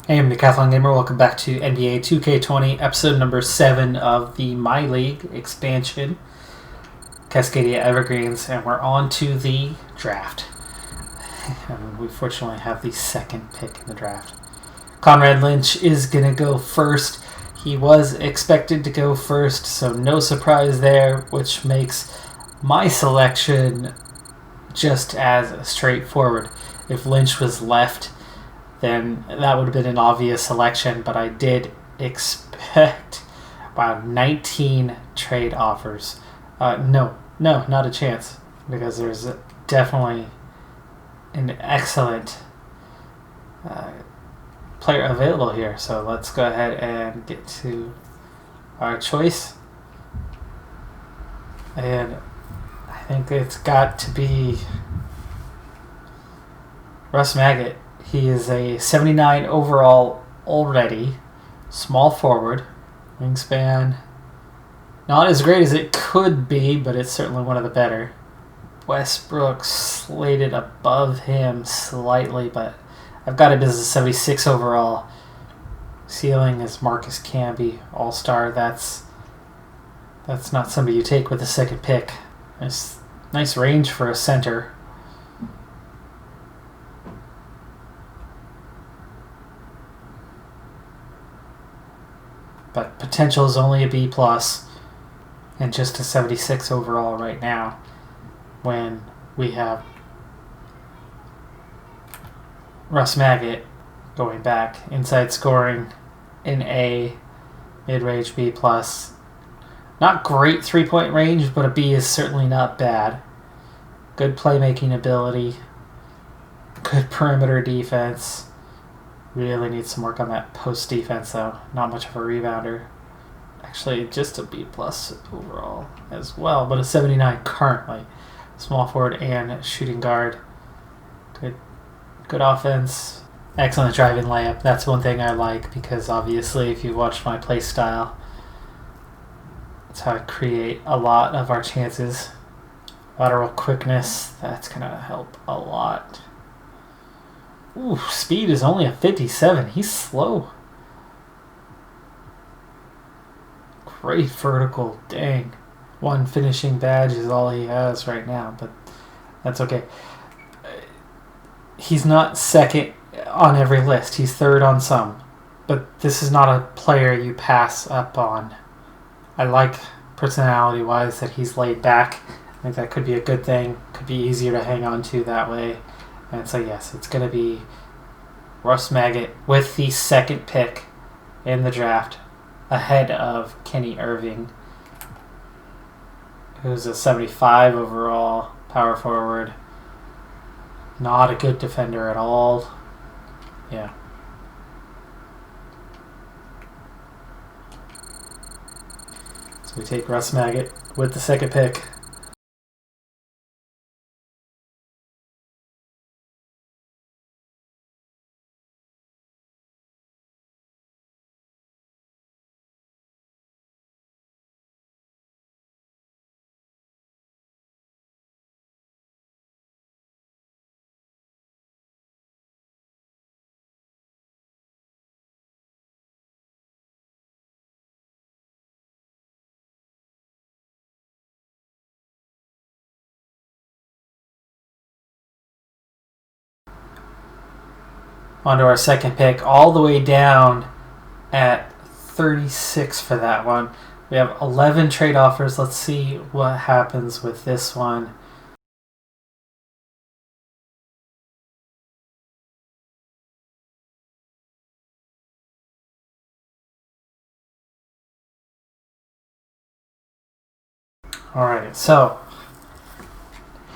Hey, I'm Decathlon Gamer. Welcome back to NBA 2K20, episode number 7 of the MyLeague expansion, Cascadia Evergreens, and we're on to the draft. And we fortunately have the second pick in the draft. Conrad Lynch is going to go first. He was expected to go first, so no surprise there, which makes my selection just as straightforward. If Lynch was left, then that would have been an obvious selection, but I did expect about 19 trade offers. No, not a chance, because there's definitely an excellent player available here. So let's go ahead and get to our choice. And I think it's got to be Russ Maggot. He is a 79 overall already, small forward, wingspan not as great as it could be, but it's certainly one of the better. Westbrook slated above him slightly, but I've got it as a 76 overall. Ceiling is Marcus Camby, all-star. That's not somebody you take with the second pick. Nice range for a center. But potential is only a B+, and just a 76 overall right now, when we have Russ Maggot going back, inside scoring in A, mid-range B+. Not great 3-point range, but a B is certainly not bad. Good playmaking ability, good perimeter defense. Really needs some work on that post defense, though. Not much of a rebounder. Actually, just a B+ overall as well, but a 79 currently. Small forward and shooting guard. Good offense. Excellent driving layup. That's one thing I like, because obviously if you watched my play style, that's how I create a lot of our chances. Lateral quickness, that's going to help a lot. Ooh, speed is only a 57. He's slow. Great vertical. Dang. One finishing badge is all he has right now, but that's okay. He's not second on every list. He's third on some. But this is not a player you pass up on. I like personality-wise that he's laid back. I think that could be a good thing. Could be easier to hang on to that way. And so, yes, it's going to be Russ Maggot with the second pick in the draft, ahead of Kenny Irving, who's a 75 overall power forward. Not a good defender at all. Yeah. So we take Russ Maggot with the second pick. Onto our second pick, all the way down at 36 for that one. We have 11 trade offers. Let's see what happens with this one. Alright, so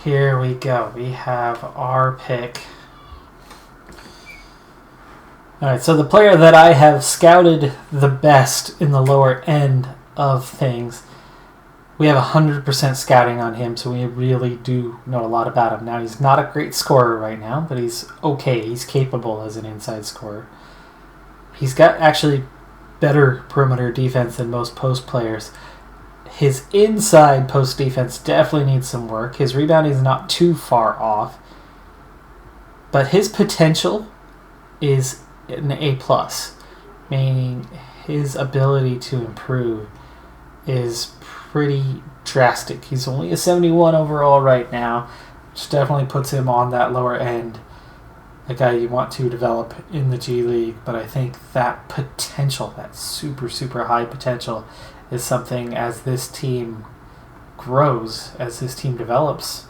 here we go. We have our pick. Alright, so the player that I have scouted the best in the lower end of things, we have 100% scouting on him, so we really do know a lot about him. Now, he's not a great scorer right now, but he's okay. He's capable as an inside scorer. He's got actually better perimeter defense than most post players. His inside post defense definitely needs some work. His rebounding is not too far off. But his potential is an A+, meaning his ability to improve is pretty drastic. He's only a 71 overall right now, which definitely puts him on that lower end, a guy you want to develop in the G League. But I think that potential, that super, super high potential, is something as this team grows, as this team develops,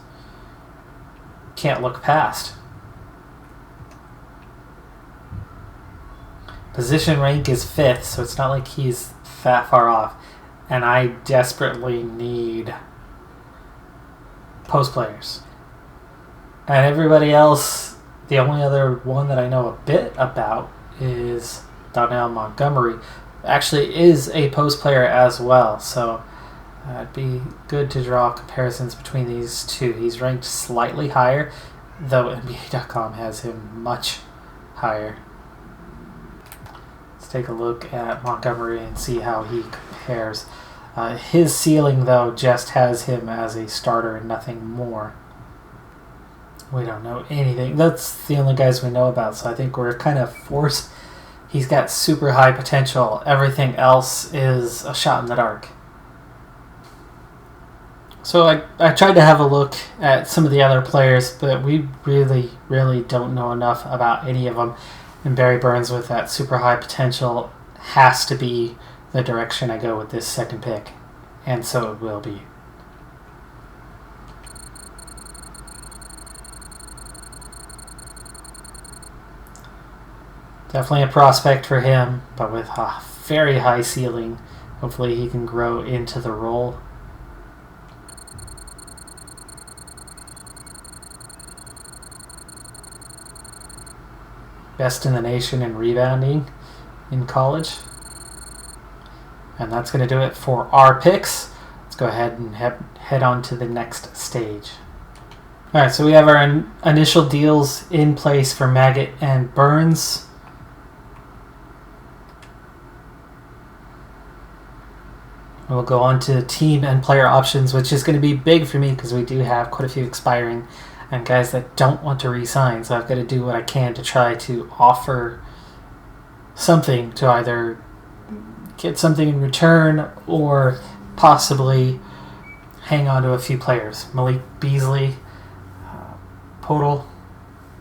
can't look past. Position rank is 5th, so it's not like he's that far off. And I desperately need post players. And everybody else, the only other one that I know a bit about is Donnell Montgomery. Actually is a post player as well, so it'd be good to draw comparisons between these two. He's ranked slightly higher, though NBA.com has him much higher. Let's take a look at Montgomery and see how he compares. His ceiling, though, just has him as a starter and nothing more. We don't know anything. That's the only guys we know about, so I think we're kind of forced. He's got super high potential. Everything else is a shot in the dark. So I tried to have a look at some of the other players, but we really, really don't know enough about any of them. And Barry Burns, with that super high potential, has to be the direction I go with this second pick. And so it will be. Definitely a prospect for him, but with a very high ceiling. Hopefully he can grow into the role. Best in the nation in rebounding in college. And that's going to do it for our picks. Let's go ahead and head on to the next stage. Alright, so we have our initial deals in place for Maggot and Burns. We'll go on to team and player options, which is going to be big for me because we do have quite a few expiring and guys that don't want to re-sign. So I've got to do what I can to try to offer something to either get something in return or possibly hang on to a few players. Malik Beasley, Podol,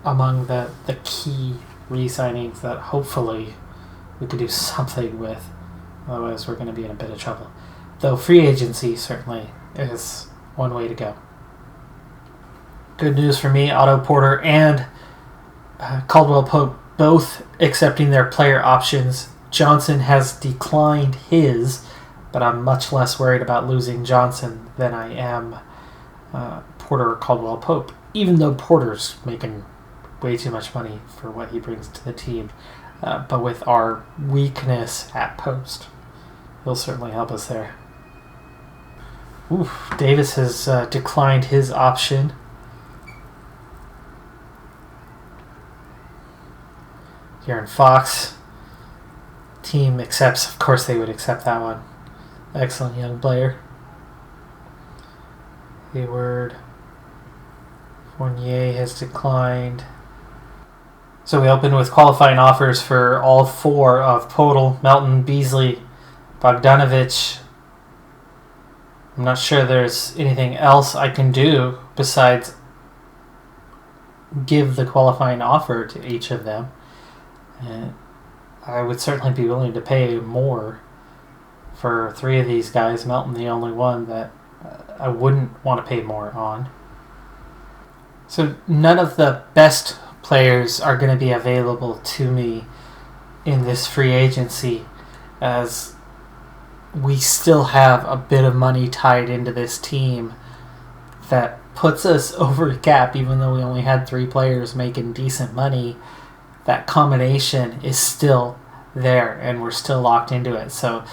among the key re-signings that hopefully we could do something with. Otherwise we're going to be in a bit of trouble. Though free agency certainly is one way to go. Good news for me, Otto Porter and Caldwell Pope both accepting their player options. Johnson has declined his, but I'm much less worried about losing Johnson than I am Porter or Caldwell Pope, even though Porter's making way too much money for what he brings to the team. But with our weakness at post, he'll certainly help us there. Oof, Davis has declined his option. De'Aaron Fox. Team accepts. Of course they would accept that one. Excellent young player. Hayward. Fournier has declined. So we open with qualifying offers for all four of Podol, Melton, Beasley, Bogdanovich. I'm not sure there's anything else I can do besides give the qualifying offer to each of them. And I would certainly be willing to pay more for three of these guys. Melton, the only one that I wouldn't want to pay more on. So none of the best players are going to be available to me in this free agency, as we still have a bit of money tied into this team that puts us over the cap. Even though we only had three players making decent money, that combination is still there and we're still locked into it. So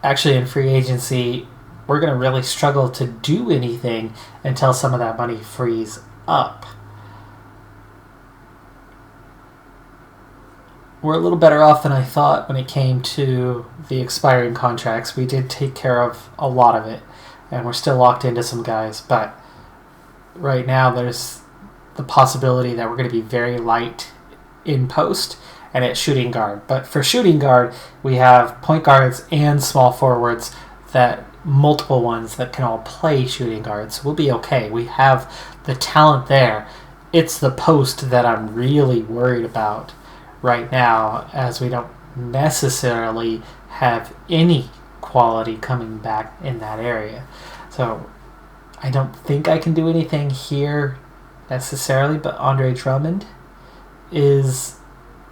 actually in free agency we're going to really struggle to do anything until some of that money frees up. We're a little better off than I thought when it came to the expiring contracts. We did take care of a lot of it, and we're still locked into some guys. But right now there's the possibility that we're going to be very light in post, and it's shooting guard. But for shooting guard, we have point guards and small forwards, that multiple ones that can all play shooting guards. We'll be okay. We have the talent there. It's the post that I'm really worried about right now, as we don't necessarily have any quality coming back in that area. So I don't think I can do anything here necessarily, but Andre Drummond is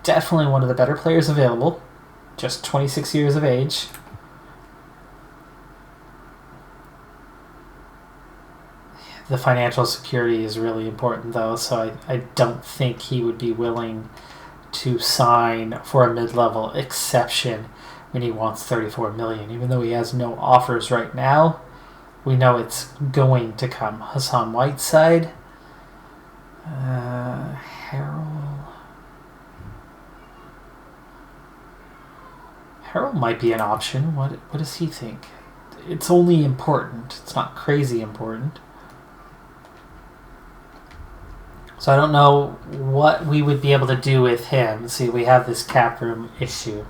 definitely one of the better players available, just 26 years of age. The financial security is really important, though, so I don't think he would be willing to sign for a mid-level exception when he wants $34 million. Even though he has no offers right now, we know it's going to come. Hassan Whiteside, Harold might be an option. What does he think? It's only important. It's not crazy important. So I don't know what we would be able to do with him. See, we have this cap room issue.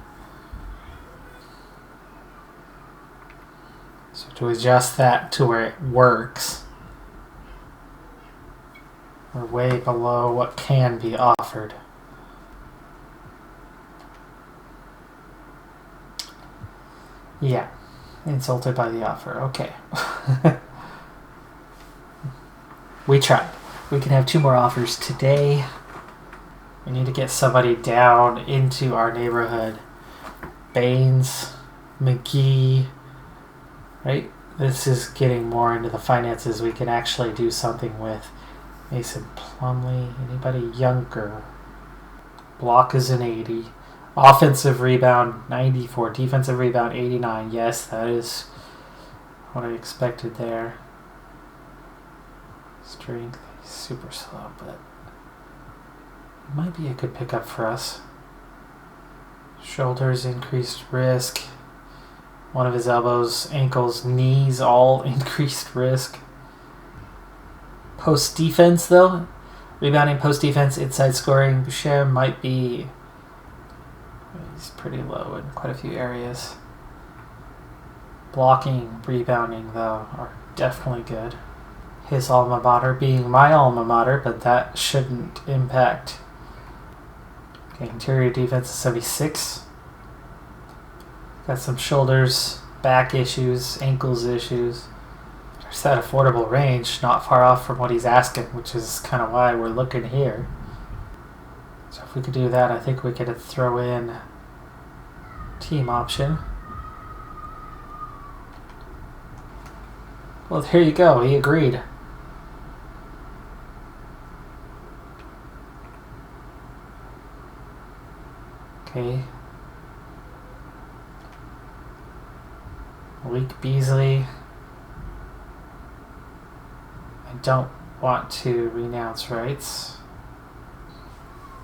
So to adjust that to where it works, we're way below what can be offered. Yeah, insulted by the offer. Okay. We tried. We can have 2 more offers today. We need to get somebody down into our neighborhood. Baines, McGee, right? This is getting more into the finances we can actually do something with. Mason Plumlee, anybody younger? Block is an 80. Offensive rebound, 94. Defensive rebound, 89. Yes, that is what I expected there. Strength, super slow, but it might be a good pickup for us. Shoulders, increased risk. One of his elbows, ankles, knees, all increased risk. Post defense, though. Rebounding, post defense, inside scoring. Boucher might be... He's pretty low in quite a few areas. Blocking, rebounding, though, are definitely good. His alma mater being my alma mater, but that shouldn't impact. Okay, interior defense is 76. Got some shoulders, back issues, ankles issues. There's that affordable range, not far off from what he's asking, which is kind of why we're looking here. So if we could do that, I think we could throw in team option. Well, here you go. He agreed. Okay. Malik Beasley. I don't want to renounce rights.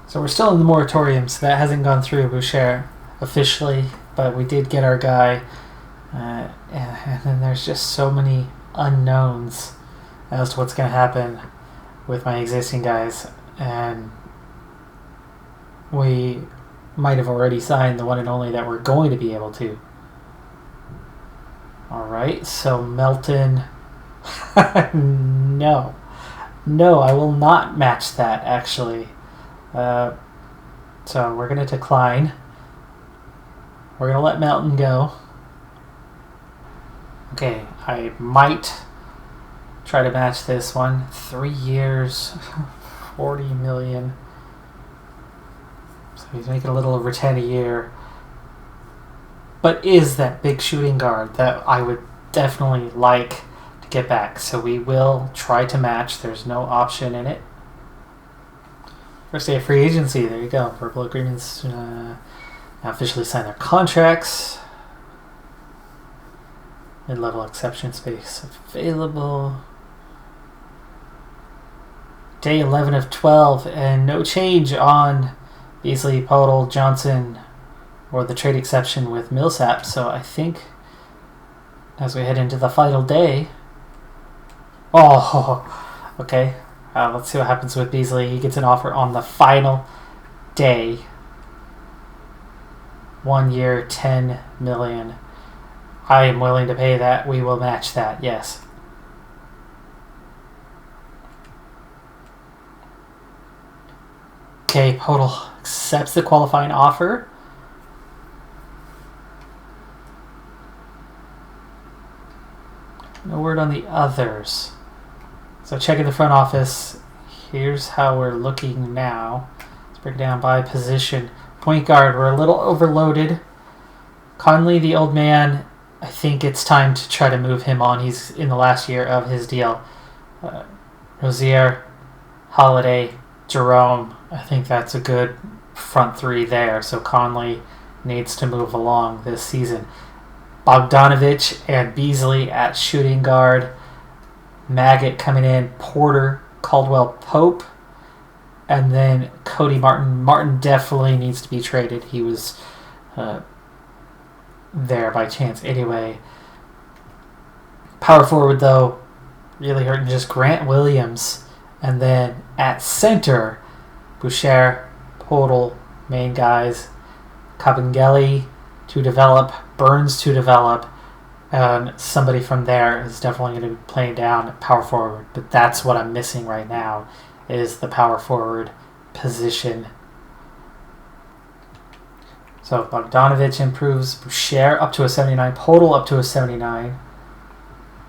So we're still in the moratorium, so that hasn't gone through Boucher officially, but we did get our guy. And then there's just so many unknowns as to what's going to happen with my existing guys, and we might have already signed the one and only that we're going to be able to. Alright, so Melton... No, I will not match that, actually. So we're going to decline. We're going to let Melton go. Okay, I might try to match this one. 3 years, 40 million. So he's making a little over 10 a year. But is that big shooting guard that I would definitely like to get back. So we will try to match. There's no option in it. First day of free agency. There you go. Verbal agreements now officially sign their contracts. Mid-level exception space available. Day 11 of 12, and no change on Beasley, Podol, Johnson, or the trade exception with Millsap. So I think as we head into the final day... Oh, okay. Let's see what happens with Beasley. He gets an offer on the final day. 1 year, 10 million. I am willing to pay that. We will match that, yes. Okay, Podol accepts the qualifying offer. No word on the others. So checking the front office. Here's how we're looking now. Let's break it down by position. Point guard, we're a little overloaded. Conley, the old man, I think it's time to try to move him on. He's in the last year of his deal. Rozier, Holiday, Jerome, I think that's a good front three there. So Conley needs to move along this season. Bogdanovich and Beasley at shooting guard. Maggot coming in. Porter, Caldwell Pope. And then Cody Martin. Martin definitely needs to be traded. He was there by chance anyway. Power forward, though, really hurting just Grant Williams. And then at center, Boucher, Podol, main guys. Kabengele to develop, Burns to develop, and somebody from there is definitely going to be playing down at power forward. But that's what I'm missing right now, is the power forward position. So Bogdanovich improves, Boucher up to a 79, Podol up to a 79,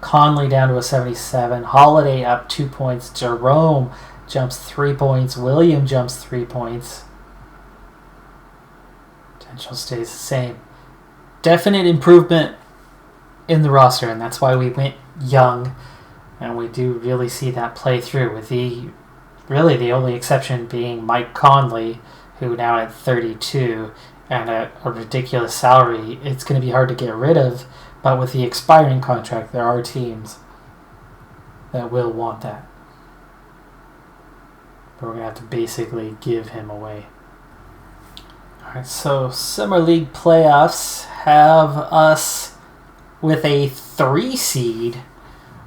Conley down to a 77, Holiday up 2 points, Jerome jumps 3 points, William jumps 3 points. Potential stays the same. Definite improvement in the roster, and that's why we went young, and we do really see that play through, with the only exception being Mike Conley, who now at 32 and at a ridiculous salary, it's going to be hard to get rid of, but with the expiring contract, there are teams that will want that. But we're going to have to basically give him away. Alright, so Summer League playoffs have us with a 3 seed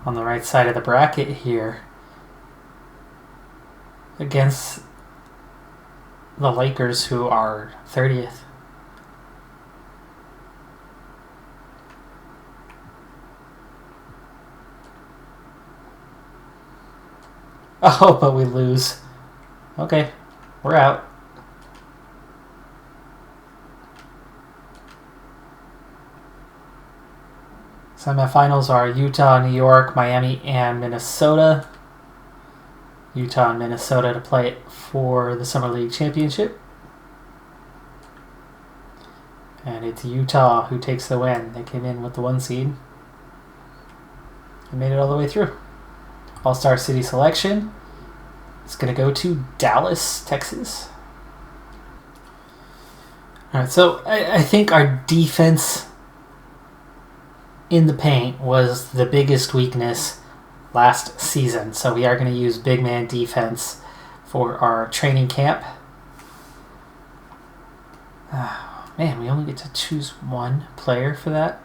on the right side of the bracket here against the Lakers, who are 30th. Oh, but we lose. Okay, we're out. Semifinals are Utah, New York, Miami, and Minnesota. Utah and Minnesota to play it for the Summer League Championship. And it's Utah who takes the win. They came in with the 1 seed and made it all the way through. All-Star City selection. It's going to go to Dallas, Texas. All right, so I think our defense in the paint was the biggest weakness last season. So we are going to use big man defense for our training camp. Man, we only get to choose one player for that.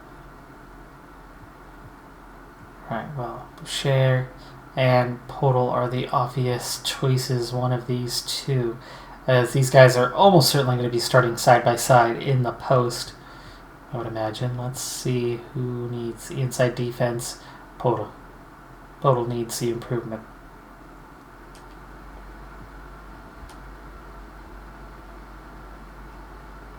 Right, well, Boucher and Podol are the obvious choices, one of these two, as these guys are almost certainly going to be starting side by side in the post, I would imagine. Let's see who needs the inside defense. Podol. Podol needs the improvement.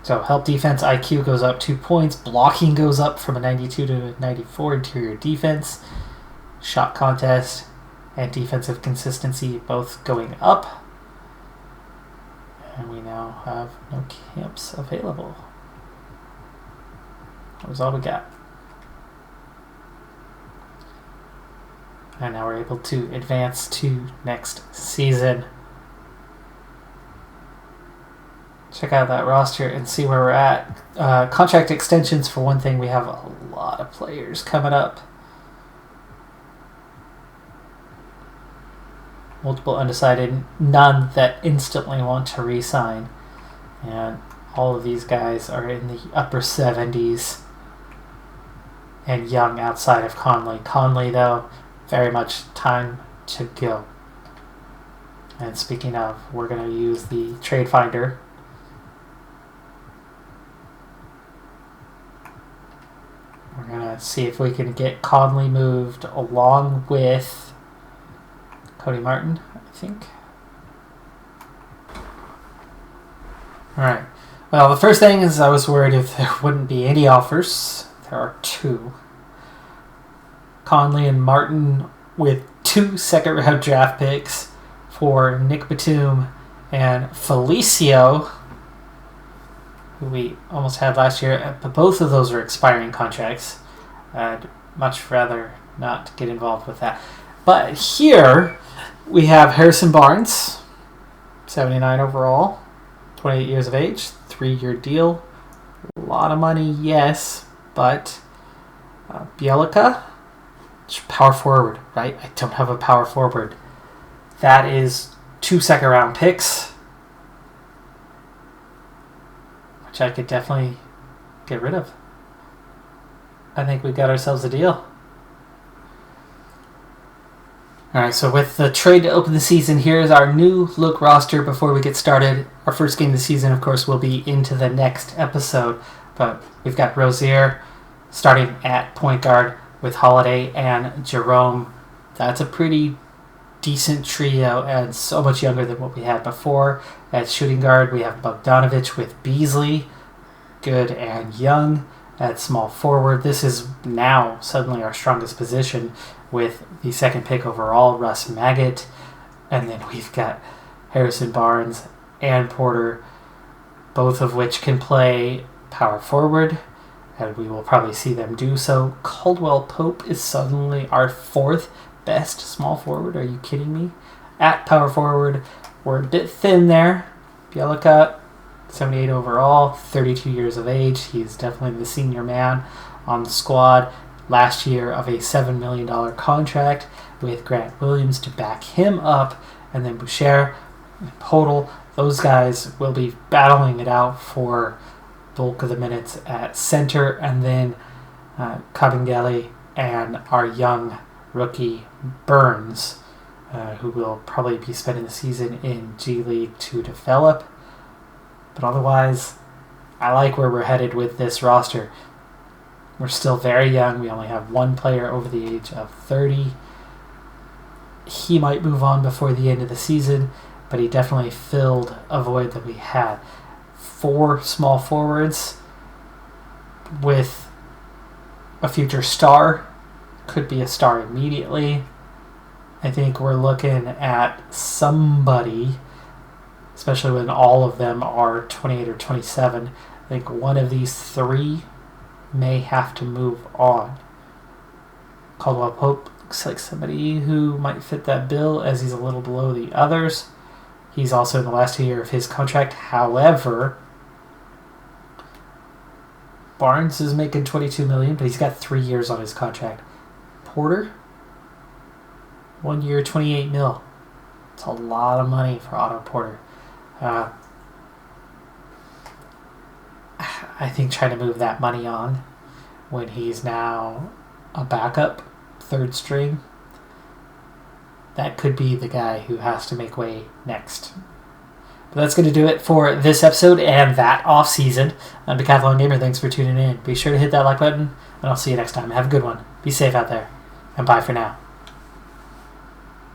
So help defense IQ goes up 2 points. Blocking goes up from a 92 to a 94. Interior defense. Shot contest and defensive consistency both going up. And we now have no camps available. That was all we got. And now we're able to advance to next season. Check out that roster and see where we're at. Contract extensions, for one thing, we have a lot of players coming up. Multiple undecided, none that instantly want to re-sign. And all of these guys are in the upper 70s and young outside of Conley. Conley, though, very much time to go. And speaking of, we're going to use the trade finder See if we can get Conley moved along with Cody Martin, I think. Alright. Well, the first thing is I was worried if there wouldn't be any offers. There are 2. Conley and Martin with 2 second-round draft picks for Nick Batum and Felicio, who we almost had last year. But both of those are expiring contracts. I'd much rather not get involved with that. But here we have Harrison Barnes, 79 overall, 28 years of age, 3-year deal. A lot of money, yes, but Bielica, power forward, right? I don't have a power forward. That is 2 second-round picks, which I could definitely get rid of. I think we got ourselves a deal. Alright, so with the trade to open the season, here's our new look roster before we get started. Our first game of the season, of course, will be into the next episode. But we've got Rozier starting at point guard with Holiday and Jerome. That's a pretty decent trio and so much younger than what we had before. At shooting guard, we have Bogdanovich with Beasley, good and young. At small forward, this is now suddenly our strongest position with the second pick overall, Russ Maggot. And then we've got Harrison Barnes and Porter, both of which can play power forward, and we will probably see them do so. Caldwell Pope is suddenly our 4th best small forward. Are you kidding me? At power forward, we're a bit thin there. Bielica, 78 overall, 32 years of age. He's definitely the senior man on the squad. Last year of a $7 million contract with Grant Williams to back him up. And then Boucher and Podol, those guys will be battling it out for bulk of the minutes at center. And then Kabengele and our young rookie Burns, who will probably be spending the season in G League to develop. But otherwise, I like where we're headed with this roster. We're still very young. We only have 1 player over the age of 30. He might move on before the end of the season, but he definitely filled a void that we had. 4 small forwards with a future star. Could be a star immediately. I think we're looking at somebody, especially when all of them are 28 or 27. I think one of these 3 may have to move on. Caldwell Pope looks like somebody who might fit that bill, as he's a little below the others. He's also in the last year of his contract. However, Barnes is making $22 million, but he's got 3 years on his contract. Porter, 1 year, $28 million. It's a lot of money for Otto Porter. I think trying to move that money on when he's now a backup, 3rd string, that could be the guy who has to make way next. But that's going to do it for this episode and that off-season. I'm Decathlon Gamer. Thanks for tuning in. Be sure to hit that like button, and I'll see you next time. Have a good one. Be safe out there, and bye for now.